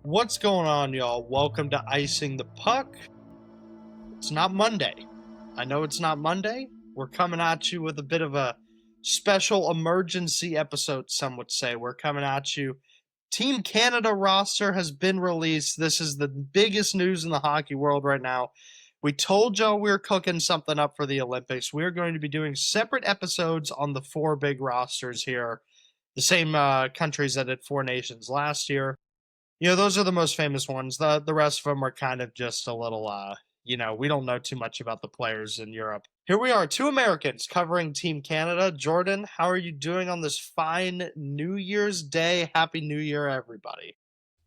What's going on, y'all? Welcome to Icing the Puck. It's not Monday. I know it's not Monday. We're coming at you with a bit of a special emergency episode, some would say. We're coming at you. Team Canada roster has been released. This is the biggest news in the hockey world right now. We told y'all we were cooking something up for the Olympics. We're going to be doing separate episodes on the four big rosters here. The same countries that did Four Nations last year. Those are the most famous ones. The rest of them are kind of just a little, we don't know too much about the players in Europe. Here we are, two Americans covering Team Canada. Jordan, how are you doing on this fine New Year's Day? Happy New Year, everybody.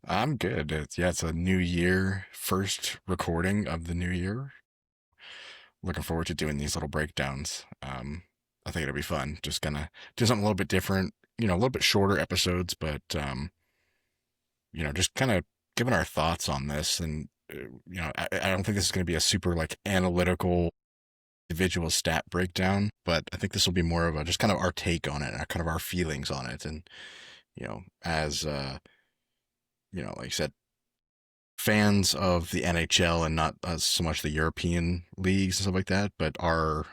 I'm good. It's a new year, first recording of the new year. Looking forward to doing these little breakdowns. I think it'll be fun. Just gonna do something a little bit different, a little bit shorter episodes, but just kind of giving our thoughts on this. And I don't think this is gonna be a super like analytical individual stat breakdown, but I think this will be more of a just kind of our take on it, kind of our feelings on it, and as like I said, fans of the NHL and not so much the European leagues and stuff like that, but our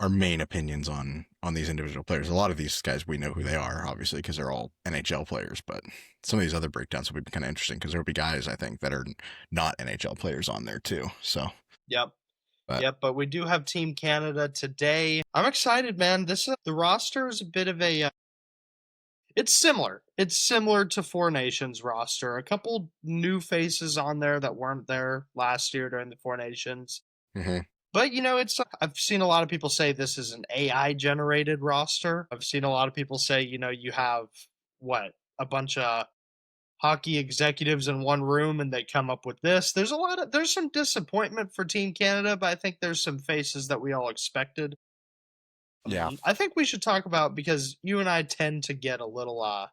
main opinions on these individual players. A lot of these guys, we know who they are, obviously, because they're all NHL players, but some of these other breakdowns will be kind of interesting because there'll be guys, I think, that are not NHL players on there too. So Yep. But we do have Team Canada today. I'm excited, man. The roster is a bit of a it's similar. It's similar to Four Nations roster. A couple new faces on there that weren't there last year during the Four Nations. Mm-hmm. But I've seen a lot of people say this is an AI generated roster. I've seen a lot of people say, you have a bunch of hockey executives in one room and they come up with this. There's some disappointment for Team Canada, but I think there's some faces that we all expected. Yeah. I think we should talk about, because you and I tend to get a little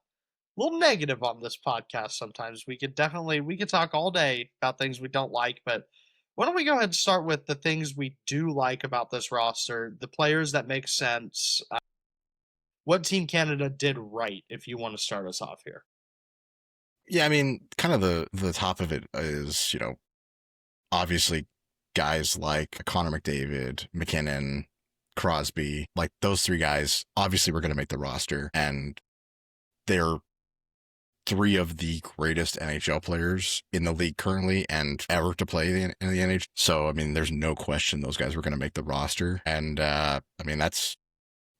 negative on this podcast sometimes. We could talk all day about things we don't like, but why don't we go ahead and start with the things we do like about this roster, the players that make sense, what Team Canada did right, if you want to start us off here. Yeah, I mean, kind of the top of it is, obviously guys like Connor McDavid, McKinnon, Crosby, like those three guys, obviously we're going to make the roster, and they're three of the greatest NHL players in the league currently and ever to play in the NHL. So, I mean, there's no question those guys were going to make the roster. And, I mean, that's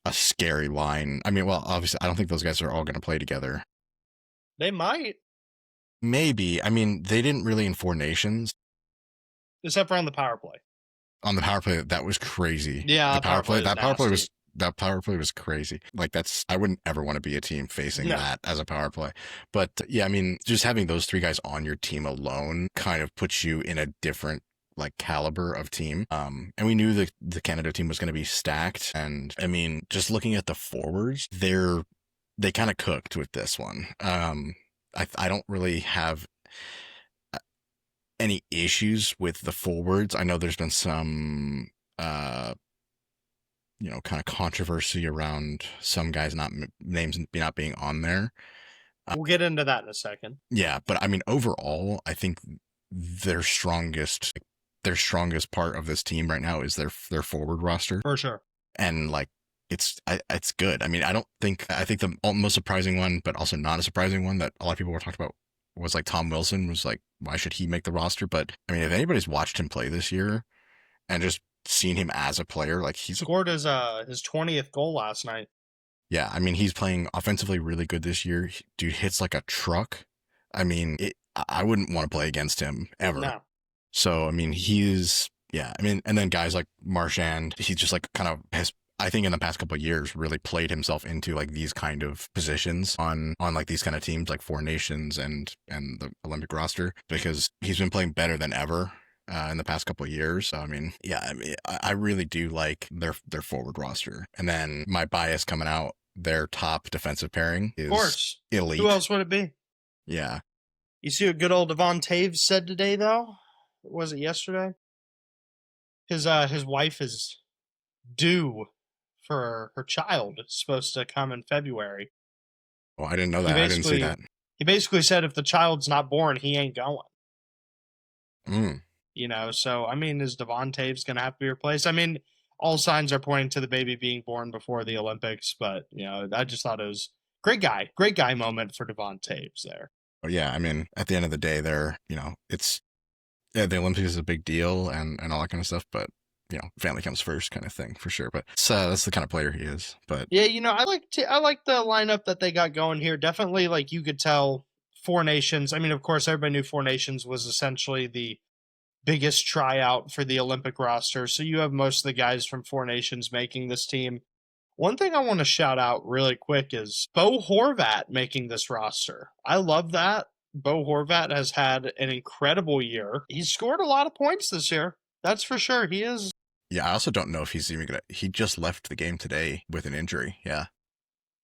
a scary line. I mean, well, obviously, I don't think those guys are all going to play together. They might. Maybe. I mean, they didn't really in Four Nations. Except for on the power play. On the power play, that was crazy. Yeah, that power play was crazy. Like I wouldn't ever want to be a team facing that as a power play. But yeah, I mean, just having those three guys on your team alone kind of puts you in a different like caliber of team. And we knew the Canada team was going to be stacked. And I mean, just looking at the forwards, they kind of cooked with this one. I don't really have any issues with the forwards. I know there's been some, kind of controversy around some guys names not being on there. We'll get into that in a second. Yeah, but I mean, overall, I think their strongest part of this team right now is their forward roster. For sure. And like, it's good. I mean, I think the most surprising one, but also not a surprising one that a lot of people were talking about was like Tom Wilson was like, why should he make the roster? But I mean, if anybody's watched him play this year and just seen him as a player, like he scored his 20th goal last night. Yeah, I mean, he's playing offensively really good this year. Dude hits like a truck. I mean, I wouldn't want to play against him ever. No. So, I mean, and then guys like Marchand, he just like kind of has, I think in the past couple of years, really played himself into like these kind of positions on like these kind of teams like Four Nations and the Olympic roster, because he's been playing better than ever in the past couple of years. So, I mean, yeah, I really do like their forward roster. And then my bias coming out, their top defensive pairing is, of course, elite. Who else would it be? Yeah. You see what good old Devon Taves said today, though? Was it yesterday? His wife is due for her child. It's supposed to come in February. Oh, I didn't know that. I didn't see that. He basically said if the child's not born, he ain't going. Mm. So I mean, is Devon Taves going to have to be replaced? I mean, all signs are pointing to the baby being born before the Olympics, but I just thought it was great guy moment for Devon Taves there. But yeah, I mean, at the end of the day, it's the Olympics is a big deal and all that kind of stuff, but family comes first, kind of thing for sure. But that's the kind of player he is. But yeah, I like the lineup that they got going here. Definitely, like you could tell, Four Nations. I mean, of course, everybody knew Four Nations was essentially the biggest tryout for the Olympic roster. So you have most of the guys from Four Nations making this team. One thing I want to shout out really quick is Bo Horvat making this roster. I love that. Bo Horvat has had an incredible year. He's scored a lot of points this year. That's for sure. He is. Yeah, I also don't know if he's even gonna. He just left the game today with an injury. Yeah.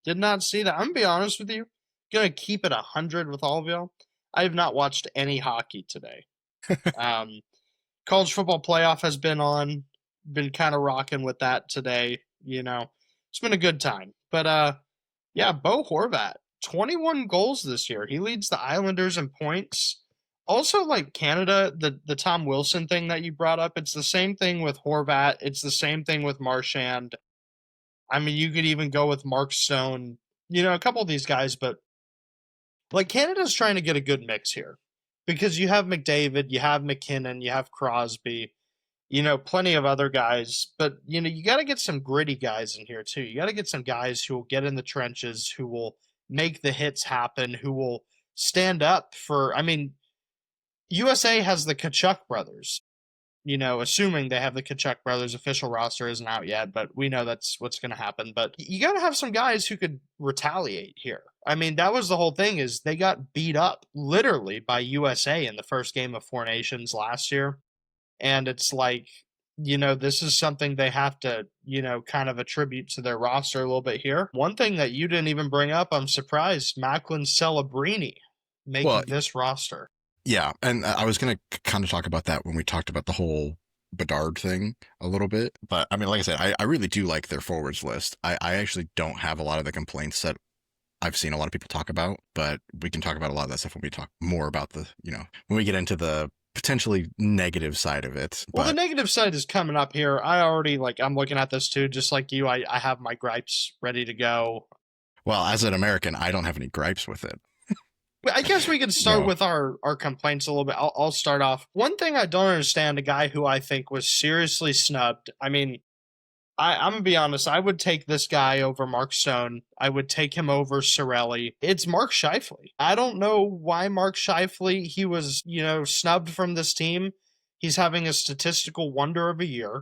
Did not see that. I'm gonna be honest with you. Gonna keep it 100 with all of y'all. I have not watched any hockey today. College football playoff has been on. Been kind of rocking with that today. It's been a good time. But yeah, Bo Horvat, 21 goals this year. He leads the Islanders in points. Also, like Canada, the Tom Wilson thing that you brought up, it's the same thing with Horvat. It's the same thing with Marchand. I mean, you could even go with Mark Stone, a couple of these guys, but like Canada's trying to get a good mix here because you have McDavid, you have McKinnon, you have Crosby, plenty of other guys, but you got to get some gritty guys in here too. You got to get some guys who will get in the trenches, who will make the hits happen, who will stand up for. I mean, USA has the Kachuk brothers. Assuming they have the Kachuk brothers, official roster isn't out yet, but we know that's what's going to happen. But you got to have some guys who could retaliate here. I mean, that was the whole thing is they got beat up literally by USA in the first game of Four Nations last year. And it's like, this is something they have to, kind of attribute to their roster a little bit here. One thing that you didn't even bring up, I'm surprised, Macklin Celebrini making this roster. Yeah, and I was going to kind of talk about that when we talked about the whole Bedard thing a little bit. But I mean, like I said, I really do like their forwards list. I actually don't have a lot of the complaints that I've seen a lot of people talk about, but we can talk about a lot of that stuff when we talk more about when we get into the potentially negative side of it. Well, the negative side is coming up here. I already, I'm looking at this too, just like you. I have my gripes ready to go. Well, as an American, I don't have any gripes with it. I guess we can start with our complaints a little bit. I'll start off. One thing I don't understand, a guy who I think was seriously snubbed. I mean, I'm going to be honest. I would take this guy over Mark Stone. I would take him over Cirelli. It's Mark Scheifele. I don't know why Mark Scheifele, he was, snubbed from this team. He's having a statistical wonder of a year.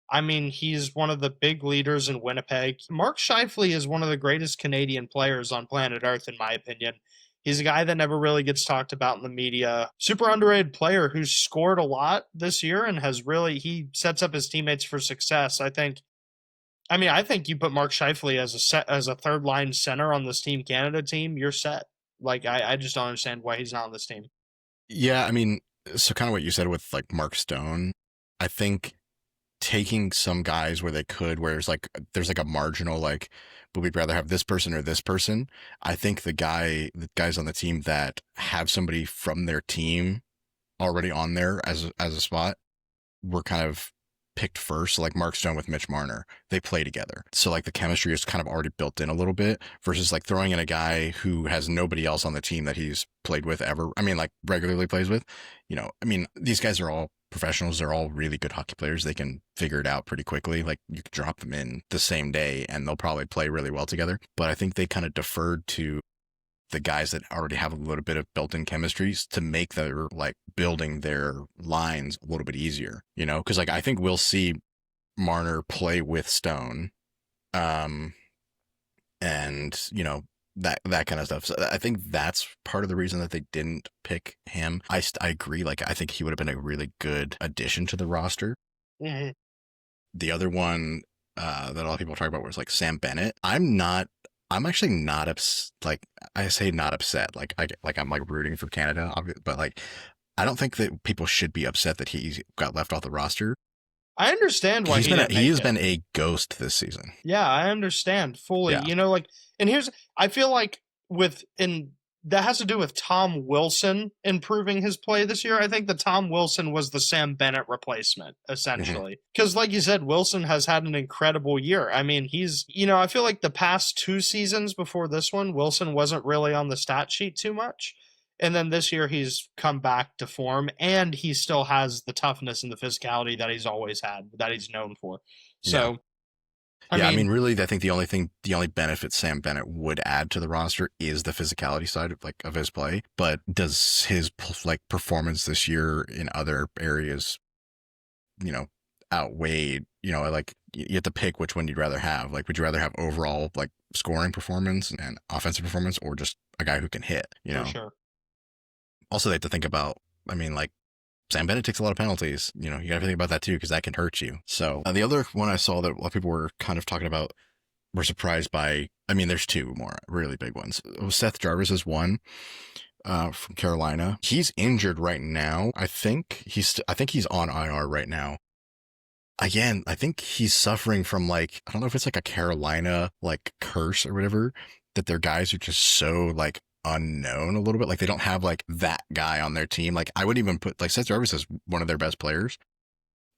I mean, he's one of the big leaders in Winnipeg. Mark Scheifele is one of the greatest Canadian players on planet Earth, in my opinion. He's a guy that never really gets talked about in the media. Super underrated player who's scored a lot this year and he sets up his teammates for success. I think you put Mark Scheifele as a third line center on this Team Canada team, you're set. Like, I just don't understand why he's not on this team. Yeah, I mean, so kind of what you said with like Mark Stone, I think taking some guys where there's like a marginal, like, but we'd rather have this person or this person. I think the guys on the team that have somebody from their team already on there as a spot were kind of picked first. So like Mark Stone with Mitch Marner, they play together. So like the chemistry is kind of already built in a little bit versus like throwing in a guy who has nobody else on the team that he's played with ever. I mean, like regularly plays with, I mean, these guys are all professionals. They're all really good hockey players. They can figure it out pretty quickly. Like you could drop them in the same day and they'll probably play really well together. But I think they kind of deferred to the guys that already have a little bit of built-in chemistries to make their like building their lines a little bit easier, because like I think we'll see Marner play with Stone, and that kind of stuff. So I think that's part of the reason that they didn't pick him. I agree. Like, I think he would have been a really good addition to the roster. Mm-hmm. The other one that a lot of people talk about was like Sam Bennett. I'm actually not like I say not upset. Like I'm like rooting for Canada, but like I don't think that people should be upset that he got left off the roster. I understand why he has been a ghost this season. Yeah, I understand fully. Yeah. And I feel like that has to do with Tom Wilson improving his play this year. I think that Tom Wilson was the Sam Bennett replacement, essentially. Because, like you said, Wilson has had an incredible year. I mean, I feel like the past 2 seasons before this one, Wilson wasn't really on the stat sheet too much. And then this year, he's come back to form, and he still has the toughness and the physicality that he's always had, that he's known for. So, I mean, really, I think the only benefit Sam Bennett would add to the roster is the physicality side of his play. But does his performance this year in other areas, outweigh? You have to pick which one you'd rather have. Like, would you rather have overall scoring performance and offensive performance, or just a guy who can hit? For sure. Also, they have to think about. I mean, Sam Bennett takes a lot of penalties. You got to think about that too, because that can hurt you. So the other one I saw that a lot of people were kind of talking about, were surprised by. I mean, there's two more really big ones. Seth Jarvis is one from Carolina. He's injured right now. I think he's on IR right now. Again, I think he's suffering from I don't know if it's a Carolina curse or whatever, that their guys are just so unknown a little bit. They don't have that guy on their team. I wouldn't even put Seth Jarvis as one of their best players,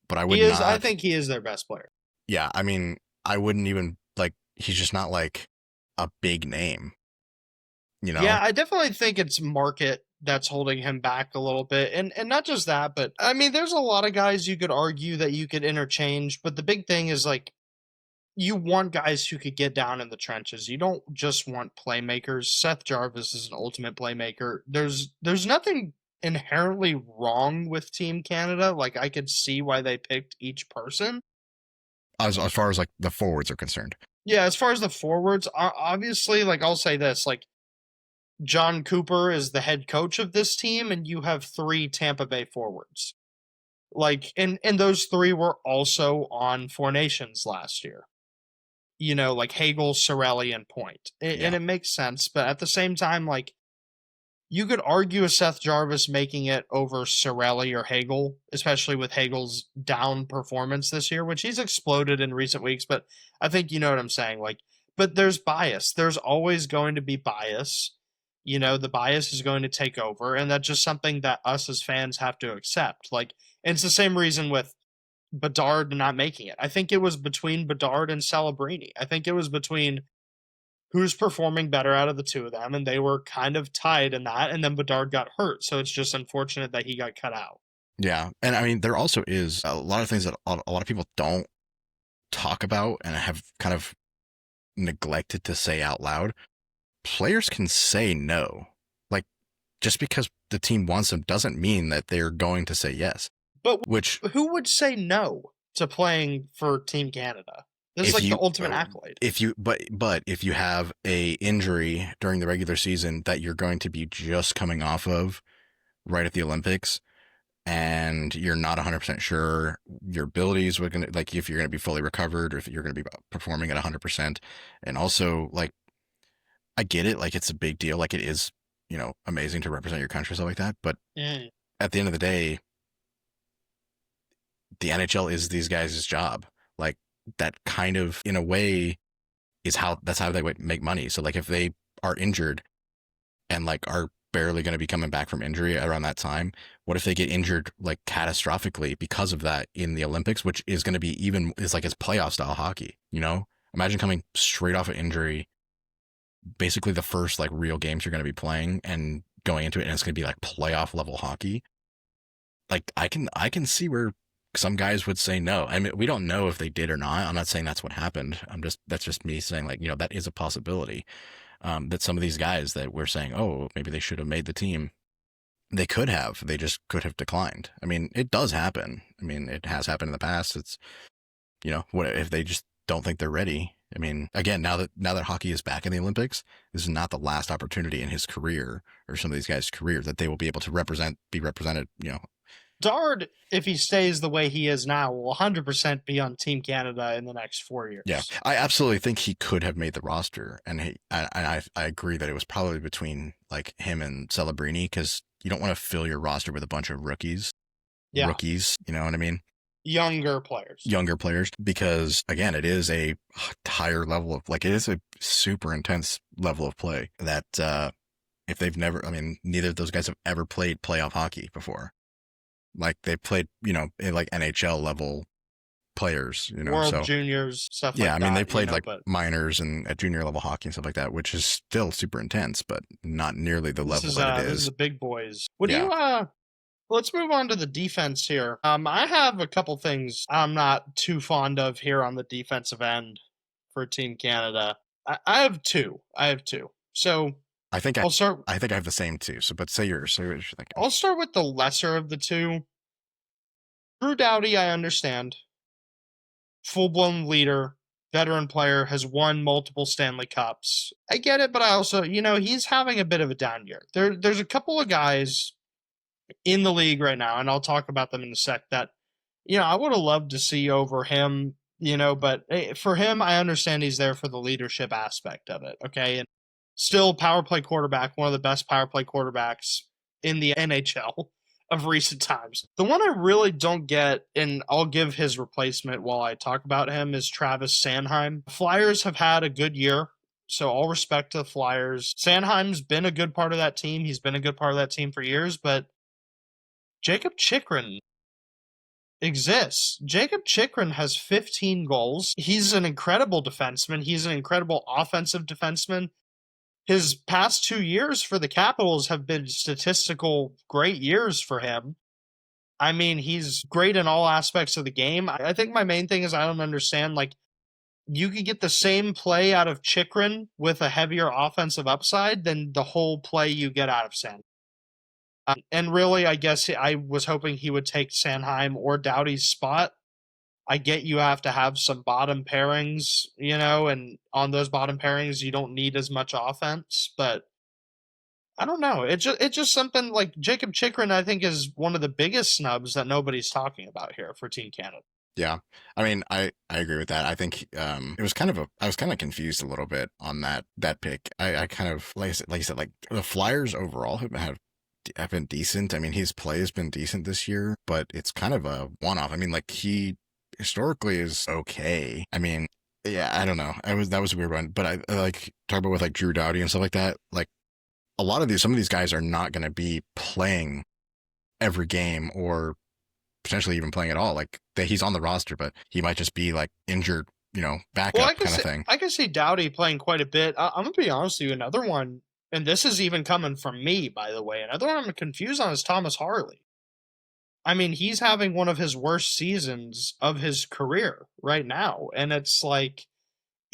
but I would not. I think he is their best player. Yeah, I mean, I wouldn't even he's just not a big name. Yeah, I definitely think it's market that's holding him back a little bit, and not just that, but I mean, there's a lot of guys you could argue that you could interchange, but the big thing is you want guys who could get down in the trenches. You don't just want playmakers. Seth Jarvis is an ultimate playmaker. There's nothing inherently wrong with Team Canada. I could see why they picked each person. As far as the forwards are concerned. Yeah, as far as the forwards, obviously, I'll say this, John Cooper is the head coach of this team, and you have 3 Tampa Bay forwards. And those 3 were also on Four Nations last year. Hagel, Cirelli, and Point. And it makes sense, but at the same time, you could argue a Seth Jarvis making it over Cirelli or Hagel, especially with Hagel's down performance this year, which he's exploded in recent weeks, but I think you know what I'm saying. But there's bias. There's always going to be bias. The bias is going to take over, and that's just something that us as fans have to accept. And it's the same reason with Bedard not making it. I think it was between Bedard and Celebrini. I think it was between who's performing better out of the two of them, and they were kind of tied in that, and then Bedard got hurt, so it's just unfortunate that he got cut out. Yeah, and I mean, there also is a lot of things that a lot of people don't talk about and have kind of neglected to say out loud. Players can say no. Just because the team wants them doesn't mean that they're going to say yes. But who would say no to playing for Team Canada? This is the ultimate accolade. But if you have a injury during the regular season that you're going to be just coming off of right at the Olympics, and you're not 100% sure your abilities were going to, if you're going to be fully recovered, or if you're going to be performing at 100%, and also I get it, it's a big deal, it is, amazing to represent your country, stuff like that, but at the end of the day, the NHL is these guys' job. That kind of, in a way, is that's how they make money. So if they are injured and are barely going to be coming back from injury around that time, what if they get injured catastrophically because of that in the Olympics, which is going to be it's playoff style hockey. Imagine coming straight off of injury, basically the first real games you're going to be playing, and going into it, and it's going to be playoff level hockey. I can see where some guys would say no. I mean, we don't know if they did or not. I'm not saying that's what happened. That's just me saying that is a possibility. That some of these guys that we're saying, oh, maybe they should have made the team, they could have. They just could have declined. I mean, it does happen. I mean, it has happened in the past. It's, what if they just don't think they're ready? I mean, again, now that hockey is back in the Olympics, this is not the last opportunity in his career, or some of these guys' career, that they will be able to be represented. Bedard, if he stays the way he is now, will 100% be on Team Canada in the next 4 years. Yeah, I absolutely think he could have made the roster, and I agree that it was probably between him and Celebrini, because you don't want to fill your roster with a bunch of rookies. Yeah. Rookies, you know what I mean? Younger players, because again, it is a higher level of it is a super intense level of play that if they've never, I mean, neither of those guys have ever played playoff hockey before. Like they played, in like NHL level players, World so Juniors, stuff yeah, like I mean, they that, played like but minors and at junior level hockey and stuff like that, which is still super intense, but not nearly the level that it this is is. the big boys. What do Yeah. you let's move on to the defense here. I have a couple things I'm not too fond of here on the defensive end for Team Canada. I have two. So I think I'll start. I think I have the same too. So, but say yours. Say what you're thinking. I'll start with the lesser of the two. Drew Doughty, I understand. Full blown leader, veteran player, has won multiple Stanley Cups. I get it, but I also, he's having a bit of a down year. There's a couple of guys in the league right now, and I'll talk about them in a sec, that, I would have loved to see over him, but for him, I understand he's there for the leadership aspect of it, okay? And still power play quarterback, one of the best power play quarterbacks in the NHL of recent times. The one I really don't get, and I'll give his replacement while I talk about him, is Travis Sanheim. Flyers have had a good year, so all respect to the Flyers. Sanheim's been a good part of that team. He's been a good part of that team for years, but Jacob Chikrin exists. Jacob Chikrin has 15 goals. He's an incredible defenseman. He's an incredible offensive defenseman. His past 2 years for the Capitals have been statistical great years for him. I mean, he's great in all aspects of the game. I think my main thing is I don't understand, like, you could get the same play out of Chikrin with a heavier offensive upside than the whole play you get out of Sanheim. And really, I guess I was hoping he would take Sanheim or Doughty's spot. I get you have to have some bottom pairings, and on those bottom pairings, you don't need as much offense. But I don't know. It's just something like Jacob Chikrin, I think, is one of the biggest snubs that nobody's talking about here for Team Canada. Yeah. I mean, I agree with that. I think it was I was kind of confused a little bit on that pick. I kind of, like I said, like the Flyers overall have been decent. I mean, his play has been decent this year, but it's kind of a one-off. I mean, like he historically is okay. I mean, yeah, I don't know. That was a weird one, but I like talk about with like Drew Doughty and stuff like that. Like some of these guys are not going to be playing every game or potentially even playing at all. Like he's on the roster, but he might just be like injured, backup kind of thing. I can see Doughty playing quite a bit. I'm gonna be honest with you. Another one, and this is even coming from me, by the way. Another one I'm confused on is Thomas Harley. I mean, he's having one of his worst seasons of his career right now, and it's like,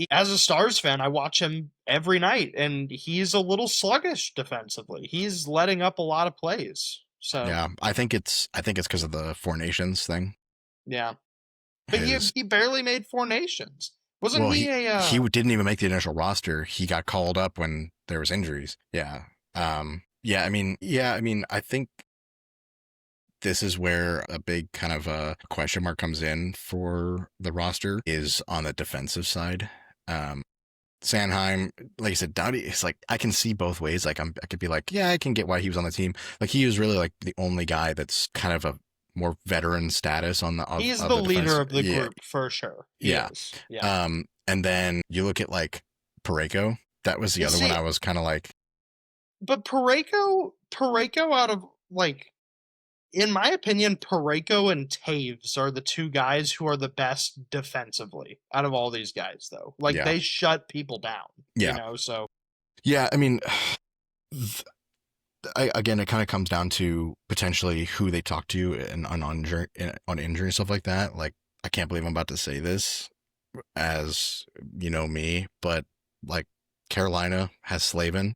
as a Stars fan, I watch him every night, and he's a little sluggish defensively. He's letting up a lot of plays. So yeah, I think it's because of the Four Nations thing. Yeah, but he barely made Four Nations. Wasn't he he didn't even make the initial roster. He got called up when there was injuries. Yeah. I mean, I think this is where a big kind of a question mark comes in for the roster is on the defensive side. Sanheim, like I said, Doughty, it's like I can see both ways. Like I could be like, yeah, I can get why he was on the team. Like he was really like the only guy that's kind of a more veteran status on the. He's the leader of the group for sure. Yeah. And then you look at like Parayko. That was the other one I was kind of like. But Parayko out of like, in my opinion, Parayko and Taves are the two guys who are the best defensively out of all these guys, though. Like they shut people down. Yeah. So. Yeah, I mean, again, it kind of comes down to potentially who they talk to and on injury and stuff like that. Like, I can't believe I'm about to say this, as me, but like Carolina has Slavin.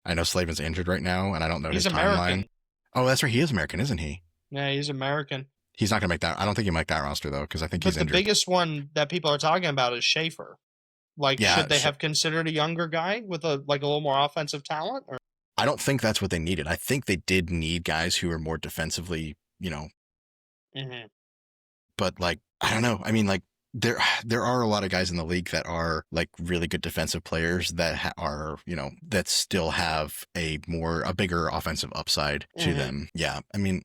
I know Slavin's injured right now, and I don't know his timeline. Oh, that's right. He is American, isn't he? Yeah, he's American. He's not going to make that. I don't think he'll make that roster, though, because I think he's injured. But the biggest one that people are talking about is Schaefer. Like, should they have considered a younger guy with a little more offensive talent? Or? I don't think that's what they needed. I think they did need guys who are more defensively, Mm-hmm. But, like, I don't know. I mean, like, there are a lot of guys in the league that are like really good defensive players that are, that still have a bigger offensive upside to them. Yeah. I mean,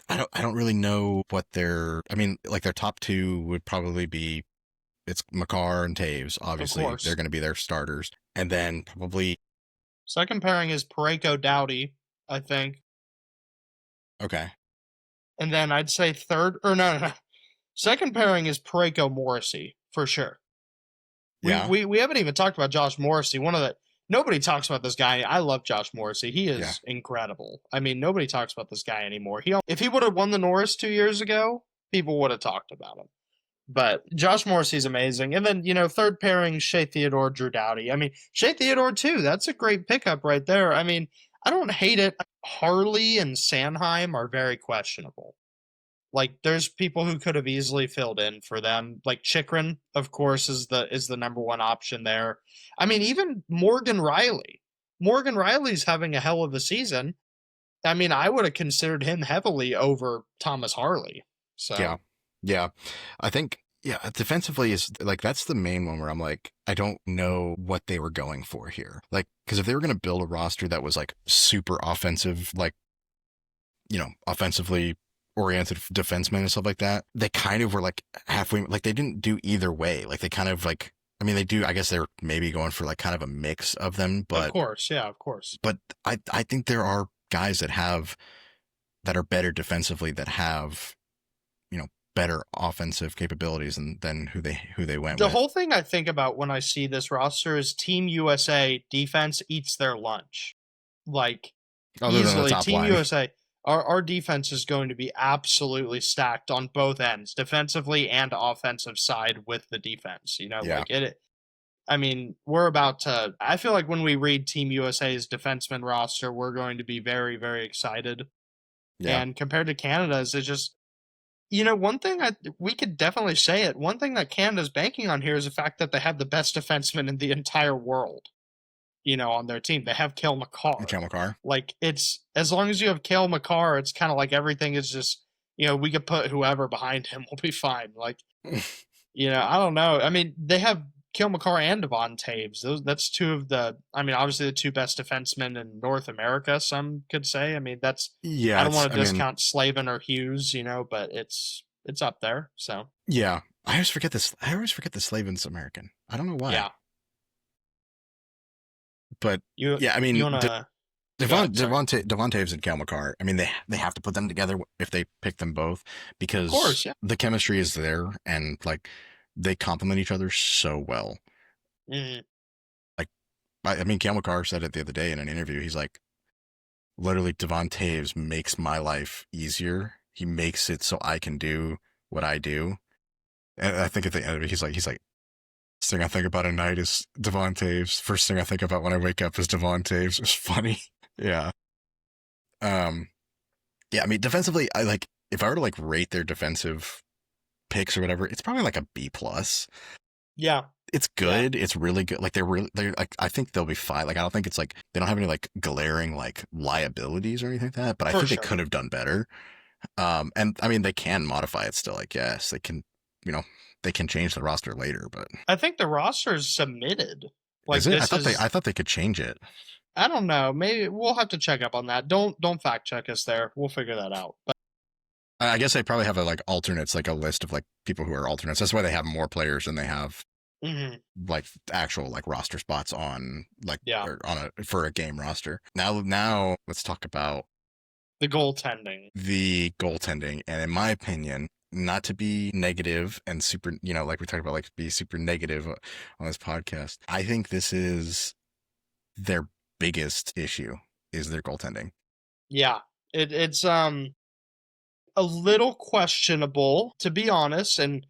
I don't really know what their top two would probably be. It's Makar and Taves. Obviously they're going to be their starters. And then probably Second pairing is Pareko Doughty, I think. Okay. And then I'd say third, or no. Second pairing is Pareko Morrissey, for sure. Yeah. We haven't even talked about Josh Morrissey. Nobody talks about this guy. I love Josh Morrissey. He Yeah. is incredible. I mean, nobody talks about this guy anymore. If he would have won the Norris 2 years ago, people would have talked about him. But Josh Morrissey's amazing. And then, third pairing, Shea Theodore, Drew Doughty. I mean, Shea Theodore, too. That's a great pickup right there. I mean, I don't hate it. Harley and Sanheim are very questionable. Like, there's people who could have easily filled in for them. Like Chikrin, of course, is the number one option there. I mean, even Morgan Riley. Morgan Riley's having a hell of a season. I mean, I would have considered him heavily over Thomas Harley. So Yeah. Yeah. I think, yeah, defensively is like, that's the main one where I'm like, I don't know what they were going for here. Like, because if they were going to build a roster that was like super offensive, like, offensively oriented defensemen and stuff like that, they kind of were like halfway, like they didn't do either way. Like they kind of like, I mean, they do, I guess they're maybe going for like kind of a mix of them, but of course, yeah, of course. But I think there are guys that are better defensively that have, better offensive capabilities than who they went The with. whole thing I think about when I see this roster is Team USA defense eats their lunch. Like, Other than the easily, top Team line. USA, our defense is going to be absolutely stacked on both ends, defensively and offensive side with the defense. Yeah. Like it. I mean, we're about to. I feel like when we read Team USA's defenseman roster, we're going to be very, very excited. Yeah. And compared to Canada's, it's just, one thing we could definitely say it. One thing that Canada's banking on here is the fact that they have the best defenseman in the entire world. On their team, they have Cale Makar. Cale Makar. Like, it's as long as you have Cale Makar, it's kind of like everything is just, we could put whoever behind him, we'll be fine. Like, I don't know. I mean, they have Cale Makar and Devon Taves. That's two of obviously the two best defensemen in North America, some could say. I mean, I don't want to discount Slavin or Hughes, but it's up there. So yeah, I always forget this. I always forget that Slavin's American. I don't know why. Yeah, but I mean, Devon Taves and Cale Makar. I mean, they have to put them together if they pick them both because of course, yeah. The chemistry is there and like they complement each other so well. Mm-hmm. Like, I mean, Cale Makar said it the other day in an interview. He's like, literally, Devon Taves makes my life easier. He makes it so I can do what I do. And I think at the end of it, he's like, first thing I think about at night is Devon Taves. First thing I think about when I wake up is Devon Taves. It's funny. Yeah. Yeah, I mean, defensively, if I were to like rate their defensive picks or whatever, it's probably like a B+. Yeah. It's good. Yeah. It's really good. Like they're like, I think they'll be fine. Like, I don't think it's like, they don't have any like glaring like liabilities or anything like that, but I think they could have done better. And I mean, they can modify it still, I guess. They can, they can change the roster later, but I think the roster is submitted. Like, is it? I thought they could change it. I don't know. Maybe we'll have to check up on that. Don't fact check us there. We'll figure that out. But I guess they probably have a like alternates, like a list of like people who are alternates. That's why they have more players than they have like actual like roster spots on like for a game roster. Now let's talk about the goaltending. And in my opinion, not to be negative and super, like we talked about, like be super negative on this podcast, I think this is their biggest issue is their goaltending. Yeah, it's a little questionable, to be honest, and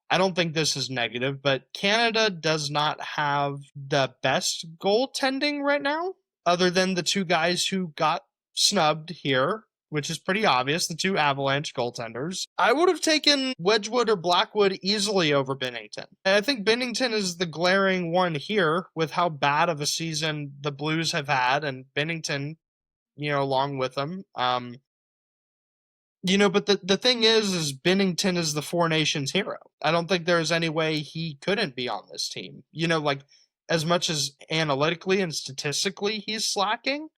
I don't think this is negative, but Canada does not have the best goaltending right now, other than the two guys who got snubbed here, which is pretty obvious, the two Avalanche goaltenders. I would have taken Wedgwood or Blackwood easily over Binnington. And I think Binnington is the glaring one here with how bad of a season the Blues have had, and Binnington, along with them. But the thing is Binnington is the Four Nations hero. I don't think there's any way he couldn't be on this team. Like, as much as analytically and statistically he's slacking,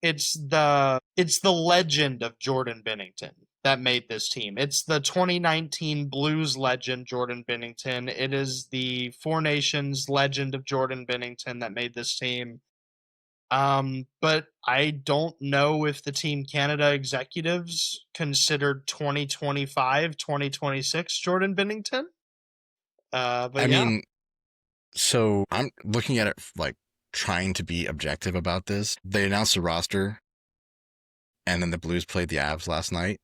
it's the legend of Jordan Binnington that made this team. It's the 2019 Blues legend, Jordan Binnington. It is the Four Nations legend of Jordan Binnington that made this team. But I don't know if the Team Canada executives considered 2025, 2026 Jordan Bennington. But I yeah. mean, so I'm looking at it like trying to be objective about this. They announced the roster, and then the Blues played the Avs last night.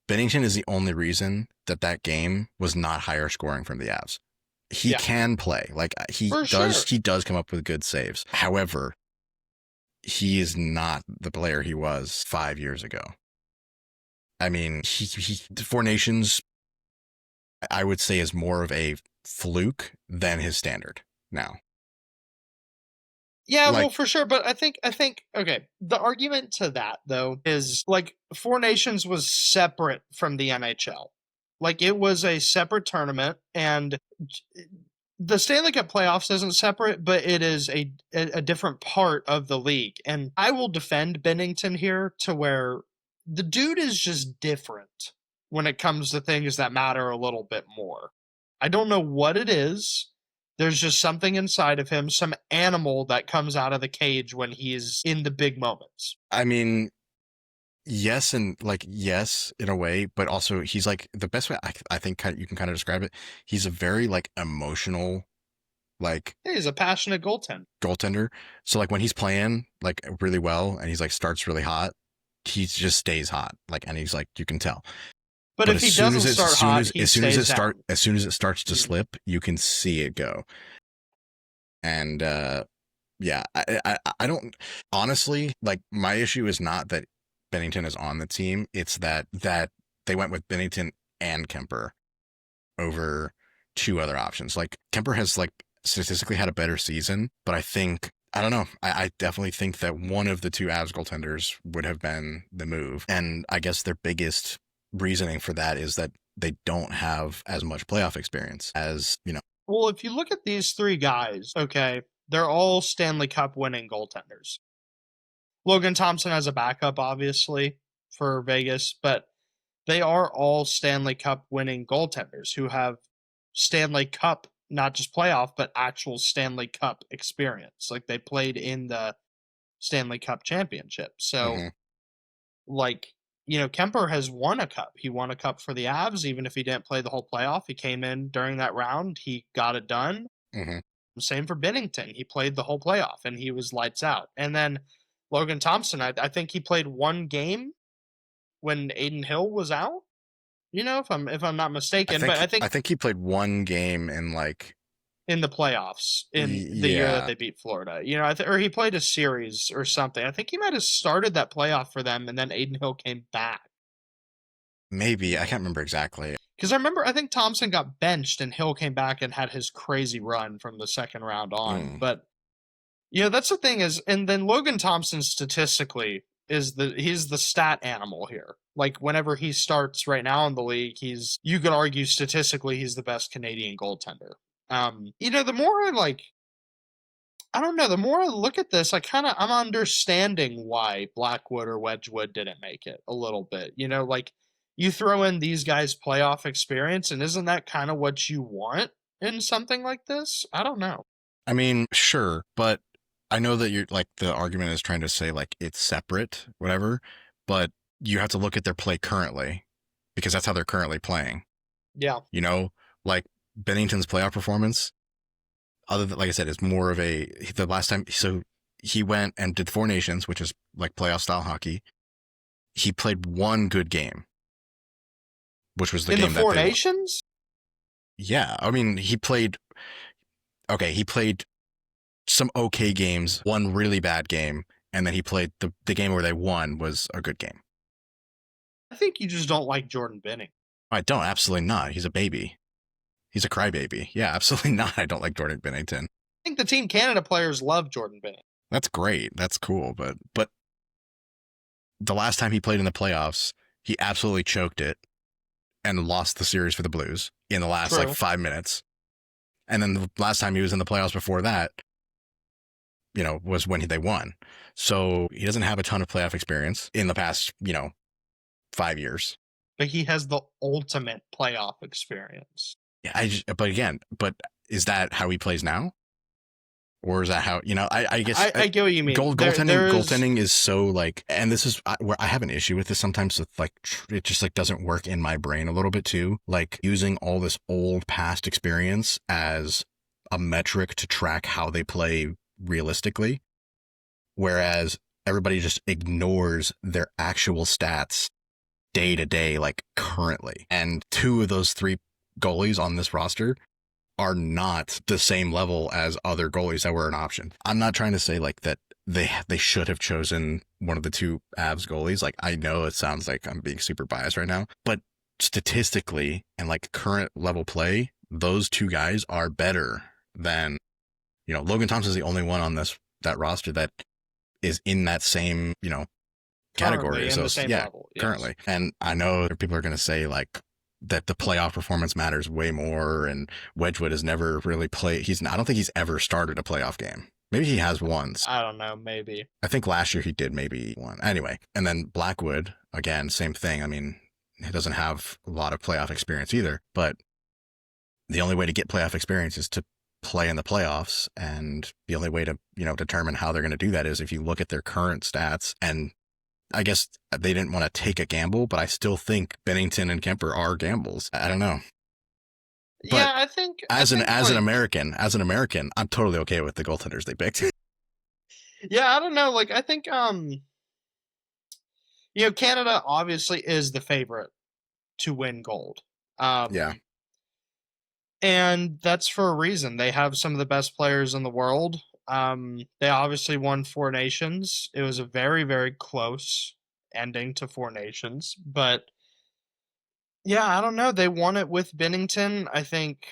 Bennington is the only reason that that game was not higher scoring from the Avs. He Yeah. can play. Like For sure. he does come up with good saves. However, he is not the player he was 5 years ago. I mean, he Four Nations, I would say, is more of a fluke than his standard now. Yeah, well, Like, for sure, but I think okay. The argument to that though is like Four Nations was separate from the NHL. Like it was a separate tournament, and the Stanley Cup playoffs isn't separate, but it is a different part of the league. And I will defend Bennington here to where the dude is just different when it comes to things that matter a little bit more. I don't know what it is. There's just something inside of him, some animal that comes out of the cage when he's in the big moments. I mean, yes, and like, yes, in a way, but also he's like the best way I think you can kind of describe it. He's a very like emotional, like Hey, he's a passionate goaltender. goaltender. So like when he's playing like really well and he's like starts really hot, he just stays hot. Like, and he's like, you can tell. But But if he doesn't start hot, he stays down. as soon as it starts to Mhm. slip, you can see it go. And yeah, I don't honestly like my issue is not that Bennington is on the team. It's that they went with Bennington and Kemper over two other options. Like Kemper has like statistically had a better season, but I don't know. I definitely think that one of the two Avs goaltenders would have been the move. And I guess their biggest reasoning for that is that they don't have as much playoff experience as, you know. Well, if you look at these three guys, okay, they're all Stanley Cup winning goaltenders. Logan Thompson has a backup, obviously, for Vegas, but they are all Stanley Cup winning goaltenders who have Stanley Cup, not just playoff, but actual Stanley Cup experience. Like they played in the Stanley Cup championship. So, Mm-hmm, like, Kemper has won a cup. He won a cup for the Avs, even if he didn't play the whole playoff. He came in during that round, he got it done. mm-hmm. Same for Bennington. He played the whole playoff and he was lights out. And then Logan Thompson, I think he played one game when Aiden Hill was out. If I'm not mistaken, but I I think think he played one game in like in the playoffs in the year that yeah, they beat Florida, or he played a series or something. I think he might have started that playoff for them, and then Aiden Hill came back. maybe I can't remember exactly. Because I think Thompson got benched and Hill came back and had his crazy run from the second round on. Mm. But that's the thing is, and then Logan Thompson statistically he's the stat animal here. Like whenever he starts right now in the league, you could argue statistically he's the best Canadian goaltender. The more I don't know, the more I look at this, I'm understanding why Blackwood or Wedgwood didn't make it a little bit. Like you throw in these guys' playoff experience, and isn't that kind of what you want in something like this? I don't know. I mean, sure, but I know that you're like the argument is trying to say like it's separate, whatever, but you have to look at their play currently because that's how they're currently playing. Yeah. You know, like Bennington's playoff performance, other than like I said, is more of the last time. So he went and did Four Nations, which is like playoff style hockey. He played one good game, which was the In the game that Four they won. Nations? Yeah, I mean, he played. Okay, he played some okay games, one really bad game, and then he played the game where they won was a good game. I think you just don't like Jordan Benning. I don't, absolutely not. He's a baby. He's a crybaby. Yeah, absolutely not. I don't like Jordan Bennington. I think the Team Canada players love Jordan Benning. That's great. That's cool. But the last time he played in the playoffs, he absolutely choked it and lost the series for the Blues in the last like 5 minutes. And then the last time he was in the playoffs before that, was when they won. So he doesn't have a ton of playoff experience in the past, 5 years. But he has the ultimate playoff experience. Yeah, but is that how he plays now? Or is that how, I guess I get what you mean. goaltending is so like, and this is where I have an issue with this sometimes with like, it just like doesn't work in my brain a little bit too. Like using all this old past experience as a metric to track how they play realistically. Whereas everybody just ignores their actual stats day to day, like currently. And two of those three goalies on this roster are not the same level as other goalies that were an option. I'm not trying to say like that they should have chosen one of the two Avs goalies. Like I know it sounds like I'm being super biased right now, but statistically and like current level play, those two guys are better than, Logan Thompson's the only one on that roster that is in that same, category. So level, yes. Currently. And I know people are going to say like that the playoff performance matters way more, and Wedgwood has never really played. I don't think he's ever started a playoff game. Maybe he has once. I don't know. Maybe. I think last year he did maybe one. Anyway, and then Blackwood, again, same thing. I mean, he doesn't have a lot of playoff experience either, but the only way to get playoff experience is to play in the playoffs. And the only way to, determine how they're going to do that is if you look at their current stats. And I guess they didn't want to take a gamble, but I still think Bennington and Kemper are gambles. I don't know. But yeah, I think as an American, I'm totally okay with the goaltenders they picked. Yeah, I don't know. Like, I think, Canada obviously is the favorite to win gold. Yeah. And that's for a reason. They have some of the best players in the world. They obviously won Four Nations. It was a very, very close ending to Four Nations. But, yeah, I don't know. They won it with Binnington. I think,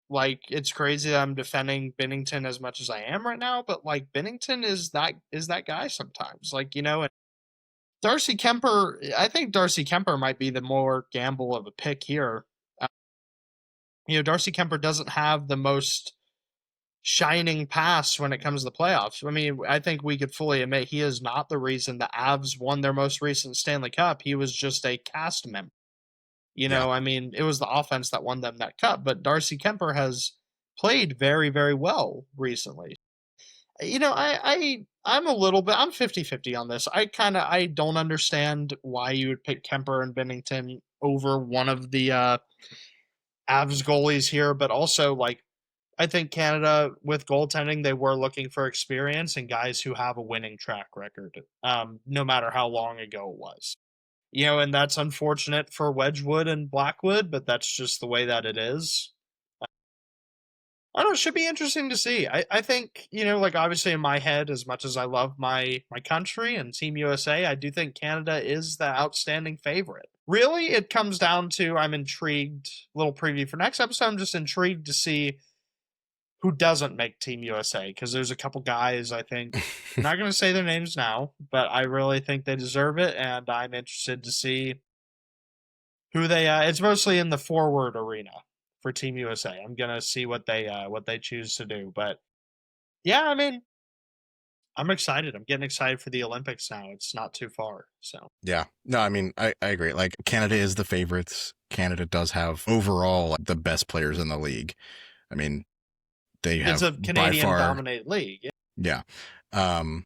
like, it's crazy that I'm defending Binnington as much as I am right now. But, like, Binnington is that guy sometimes. Like, and Darcy Kemper, I think Darcy Kemper might be the more gamble of a pick here. Darcy Kemper doesn't have the most shining past when it comes to the playoffs. I mean, I think we could fully admit he is not the reason the Avs won their most recent Stanley Cup. He was just a cast member. I mean, it was the offense that won them that cup, but Darcy Kemper has played very, very well recently. I'm a little bit, I'm 50-50 on this. I don't understand why you would pick Kemper and Binnington over one of the Avs goalies here, but also, like, I think Canada, with goaltending, they were looking for experience and guys who have a winning track record, no matter how long ago it was. And that's unfortunate for Wedgwood and Blackwood, but that's just the way that it is. I don't know, it should be interesting to see. I think, like, obviously in my head, as much as I love my country and Team USA, I do think Canada is the outstanding favorite. Really, it comes down to, I'm intrigued, little preview for next episode, I'm just intrigued to see who doesn't make Team USA, because there's a couple guys, I think, I'm not going to say their names now, but I really think they deserve it, and I'm interested to see who they, it's mostly in the forward arena for Team USA. I'm going to see what they choose to do, but yeah, I mean, I'm excited. I'm getting excited for the Olympics now. It's not too far, so. Yeah. No, I mean, I agree. Like, Canada is the favorites. Canada does have overall the best players in the league. I mean, they have it's a Canadian-dominated league. Yeah. I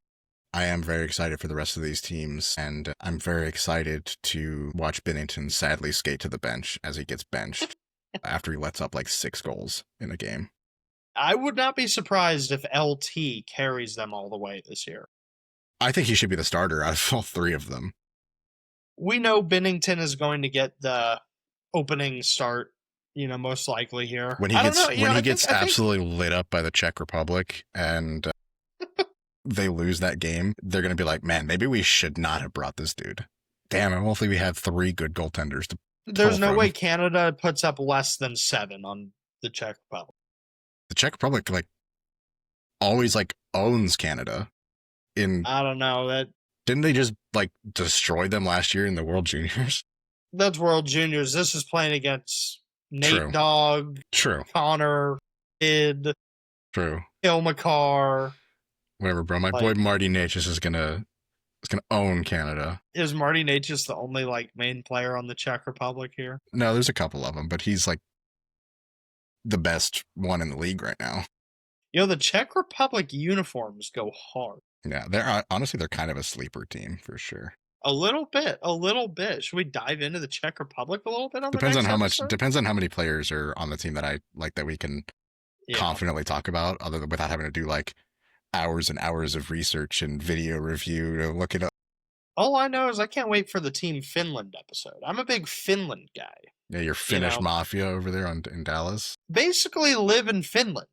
am very excited for the rest of these teams, and I'm very excited to watch Binnington sadly skate to the bench as he gets benched after he lets up like 6 goals in a game. I would not be surprised if LT carries them all the way this year. I think he should be the starter out of all 3 of them. We know Binnington is going to get the opening start, most likely here. When he gets absolutely lit up by the Czech Republic and they lose that game, they're going to be like, man, maybe we should not have brought this dude. Damn, and hopefully we have 3 good goaltenders to There's no way Canada puts up less than 7 on the Czech Republic. The Czech Republic, like, always, like, owns Canada. I don't know. Didn't they just, like, destroy them last year in the World Juniors? That's World Juniors. This is playing against Nate True. Dogg, True. Connor, Id, True. Ilmakar. Whatever, bro. My boy Marty Natchez is gonna own Canada. Is Marty Natchez the only, like, main player on the Czech Republic here? No, there's a couple of them, but he's, like, the best one in the league right now. The Czech Republic uniforms go hard. Yeah, they're honestly they're kind of a sleeper team for sure. A little bit, a little bit. Should we dive into the Czech Republic a little bit on the Depends on next how much. episode? Depends on how many players are on the team that I like that we can confidently talk about, other than without having to do like hours and hours of research and video review to look it up. All I know is I can't wait for the Team Finland episode. I'm a big Finland guy. Yeah, your Finnish mafia over there in Dallas. Basically live in Finland.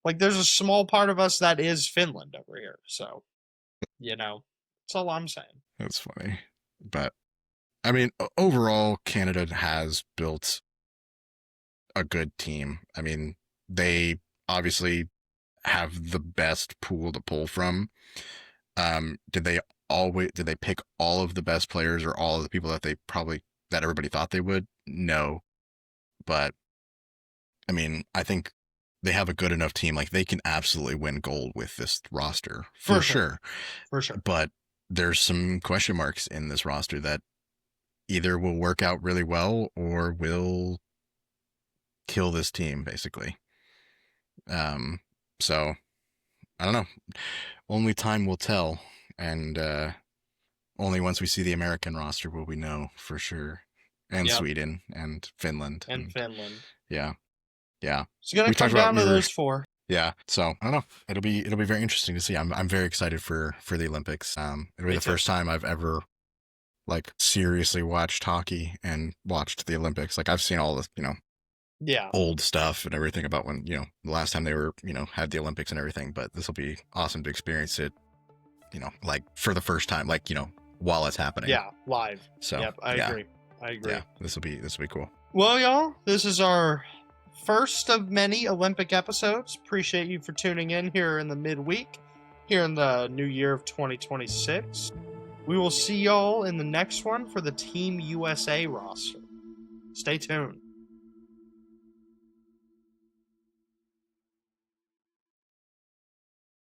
Like, there's a small part of us that is Finland over here. So, that's all I'm saying. That's funny. But, I mean, overall, Canada has built a good team. I mean, they obviously have the best pool to pull from. Did they pick all of the best players or all of the people that everybody thought they would? No. But, I mean, I think they have a good enough team. Like, they can absolutely win gold with this roster. For sure. For sure. But there's some question marks in this roster that either will work out really well or will kill this team, basically. So, I don't know. Only time will tell. And only once we see the American roster will we know for sure. And Sweden and Finland. And Finland. Yeah. It's gonna come down to those four. Yeah. So I don't know. It'll be very interesting to see. I'm very excited for the Olympics. It'll be the first time I've ever like seriously watched hockey and watched the Olympics. Like I've seen all the old stuff and everything about when the last time they were had the Olympics and everything. But this will be awesome to experience it. Like for the first time, like while it's happening. Yeah, live. So yep, I agree. Yeah, this will be cool. Well, y'all, this is our first of many Olympic episodes. Appreciate you for tuning in here in the midweek, here in the new year of 2026. We will see y'all in the next one for the Team USA roster. Stay tuned.